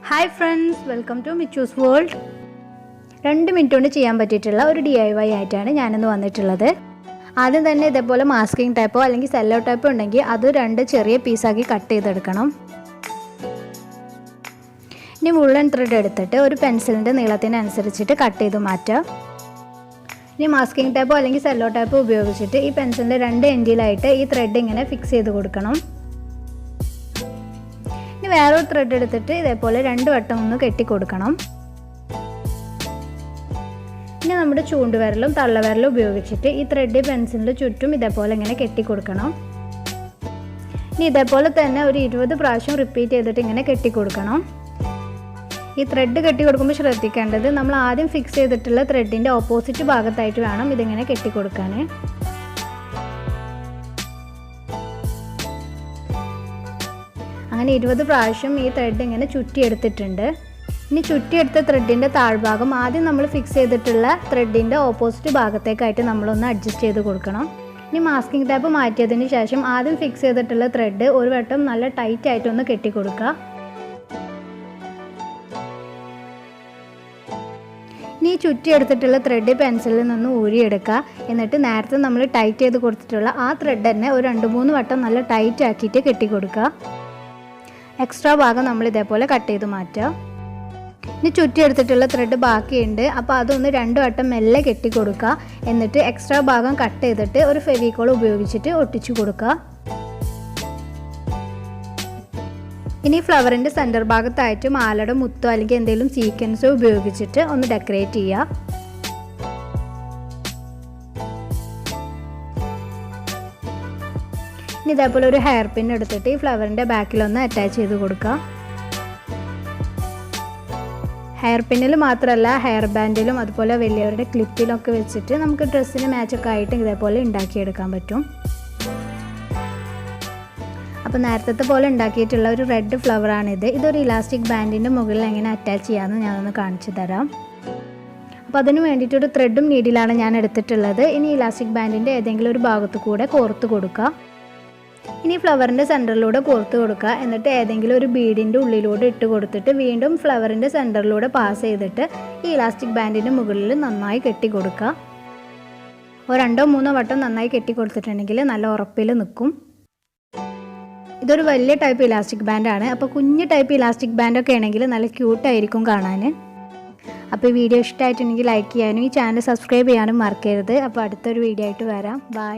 Hi friends, welcome to Michoos world. 2 minute കൊണ്ട് ചെയ്യാൻ പറ്റിയിട്ടുള്ള ഒരു DIY ആയിട്ടാണ് ഞാൻ ഇന്ന് വന്നിട്ടുള്ളത്. ആദ്യം തന്നെ ഇതേപോലെ മാസ്കിംഗ് ടൈപ്പോ അല്ലെങ്കിൽ സെല്ലോ ടൈപ്പോ ഉണ്ടെങ്കിൽ അത് 2 ചെറിയ പീസാക്കി കട്ട് ചെയ്തെടുക്കണം. ഇനി woollen thread എടുത്തിട്ട് ഒരു പെൻസിലിന്റെ നീളത്തിനനുസരിച്ചിട്ട് കട്ട് ചെയ്ത് മാറ്റുക. ഇനി മാസ്കിംഗ് ടൈപ്പോ അല്ലെങ്കിൽ സെല്ലോ ടൈപ്പോ ഉപയോഗിച്ചിട്ട് ഈ പെൻസിലിന്റെ 2 എൻഡിലായിട്ട് ഈ ത്രെഡ് ഇങ്ങനെ ഫിക്സ് ചെയ്ത് കൊടുക്കണം. ഇനി വേറൊരു ത്രെഡ് എടുത്തിട്ട് ഇതേപോലെ 2 വട്ടം ഒന്ന് കെട്ടി കൊടുക്കണം. ഇനി നമ്മുടെ ചൂണ്ടുവിരലും തള്ളവിരലും ഉപയോഗിച്ചിട്ട് ഈ ത്രെഡ് പെൻസിലിന്റെ ചുറ്റും ഇതേപോലെ ഇങ്ങനെ കെട്ടി കൊടുക്കണം. ഇനി ഇതേപോലെ തന്നെ ഒരു 20 പ്രാവശ്യം റിപ്പീറ്റ് ചെയ്തിട്ട് ഇങ്ങനെ കെട്ടി കൊടുക്കണം. ഈ ത്രെഡ് കെട്ടി കൊടുക്കുമ്പോൾ ശ്രദ്ധിക്കേണ്ടത് നമ്മൾ ആദ്യം ഫിക്സ് ചെയ്തിട്ടുള്ള ത്രെഡിന്റെ ഓപ്പോസിറ്റ് ഭാഗത്തായിട്ട് വേണം ഇതിങ്ങനെ കെട്ടി കൊടുക്കാൻ. അങ്ങനെ 20 പ്രാവശ്യം ഈ ത്രെഡ് ഇങ്ങനെ ചുറ്റിയെടുത്തിട്ടുണ്ട്. ഇനി ചുറ്റിയെടുത്ത ത്രെഡിൻ്റെ താഴ്ഭാഗം ആദ്യം നമ്മൾ ഫിക്സ് ചെയ്തിട്ടുള്ള ത്രെഡിൻ്റെ ഓപ്പോസിറ്റ് ഭാഗത്തേക്കായിട്ട് നമ്മളൊന്ന് അഡ്ജസ്റ്റ് ചെയ്ത് കൊടുക്കണം. ഇനി മാസ്കിംഗ് ടൈപ്പ് മാറ്റിയതിന് ശേഷം ആദ്യം ഫിക്സ് ചെയ്തിട്ടുള്ള ത്രെഡ് ഒരു വട്ടം നല്ല ടൈറ്റ് ആയിട്ടൊന്ന് കെട്ടി കൊടുക്കുക. ഇനി ചുറ്റിയെടുത്തിട്ടുള്ള ത്രെഡ് പെൻസിലിൽ നിന്ന് ഊരിയെടുക്കുക. എന്നിട്ട് നേരത്തെ നമ്മൾ ടൈറ്റ് ചെയ്ത് കൊടുത്തിട്ടുള്ള ആ ത്രെഡ് തന്നെ ഒരു 2-3 വട്ടം നല്ല ടൈറ്റ് ആക്കിയിട്ട് കെട്ടി കൊടുക്കുക. എക്സ്ട്രാ ഭാഗം നമ്മൾ ഇതേപോലെ കട്ട് ചെയ്ത് മാറ്റുക. ഇനി ചുറ്റിയെടുത്തിട്ടുള്ള ത്രെഡ് ബാക്കിയുണ്ട്, അപ്പോൾ അതൊന്ന് 2 വട്ടം മെല്ലെ കെട്ടി കൊടുക്കുക. എന്നിട്ട് എക്സ്ട്രാ ഭാഗം കട്ട് ചെയ്തിട്ട് ഒരു ഫെവിക്കോൾ ഉപയോഗിച്ചിട്ട് ഒട്ടിച്ചു കൊടുക്കുക. ഇനി ഫ്ലവറിൻ്റെ സെൻറ്റർ ഭാഗത്തായിട്ട് മാലയുടെ മുത്തോ അല്ലെങ്കിൽ എന്തെങ്കിലും സീക്വൻസോ ഉപയോഗിച്ചിട്ട് ഒന്ന് ഡെക്കറേറ്റ് ചെയ്യുക. ഇനി ഇതേപോലെ ഒരു ഹെയർ പിൻ എടുത്തിട്ട് ഈ ഫ്ലവറിൻ്റെ ബാക്കിലൊന്ന് അറ്റാച്ച് ചെയ്ത് കൊടുക്കുക. ഹെയർ പിന്നിൽ മാത്രമല്ല ഹെയർ ബാൻഡിലും അതുപോലെ വലിയവരുടെ ക്ലിപ്പിലൊക്കെ വെച്ചിട്ട് നമുക്ക് ഡ്രസ്സിന് മാച്ചൊക്കെ ആയിട്ട് ഇതേപോലെ ഉണ്ടാക്കിയെടുക്കാൻ പറ്റും. അപ്പോൾ നേരത്തെ പോലെ ഉണ്ടാക്കിയിട്ടുള്ള ഒരു റെഡ് ഫ്ലവറാണിത്. ഇതൊരു ഇലാസ്റ്റിക് ബാൻഡിൻ്റെ മുകളിൽ എങ്ങനെ അറ്റാച്ച് ചെയ്യാമെന്ന് ഞാനൊന്ന് കാണിച്ചു തരാം. അപ്പോൾ അതിന് വേണ്ടിയിട്ടൊരു ത്രെഡും നീഡിലാണ് ഞാൻ എടുത്തിട്ടുള്ളത്. ഇനി ഇലാസ്റ്റിക് ബാൻഡിൻ്റെ ഏതെങ്കിലും ഒരു ഭാഗത്ത് കൂടെ കോർത്ത് കൊടുക്കുക. ഇനി ഫ്ലവറിൻ്റെ സെൻറ്ററിലൂടെ കോർത്ത് കൊടുക്കുക. എന്നിട്ട് ഏതെങ്കിലും ഒരു ബീഡിൻ്റെ ഉള്ളിലൂടെ ഇട്ട് കൊടുത്തിട്ട് വീണ്ടും ഫ്ലവറിൻ്റെ സെൻറ്ററിലൂടെ പാസ് ചെയ്തിട്ട് ഈ ഇലാസ്റ്റിക് ബാൻഡിൻ്റെ മുകളിൽ നന്നായി കെട്ടി കൊടുക്കുക. ഒരു 2-3 വട്ടം നന്നായി കെട്ടി കൊടുത്തിട്ടുണ്ടെങ്കിൽ നല്ല ഉറപ്പിൽ നിൽക്കും. ഇതൊരു വലിയ ടൈപ്പ് ഇലാസ്റ്റിക് ബാൻഡാണ്. അപ്പോൾ കുഞ്ഞ് ടൈപ്പ് ഇലാസ്റ്റിക് ബാൻഡൊക്കെ ആണെങ്കിൽ നല്ല ക്യൂട്ടായിരിക്കും കാണാൻ. അപ്പോൾ ഈ വീഡിയോ ഇഷ്ടമായിട്ടുണ്ടെങ്കിൽ ലൈക്ക് ചെയ്യാനും ഈ ചാനൽ സബ്സ്ക്രൈബ് ചെയ്യാനും മറക്കരുത്. അപ്പോൾ അടുത്തൊരു വീഡിയോ ആയിട്ട് വരാം. ബൈ.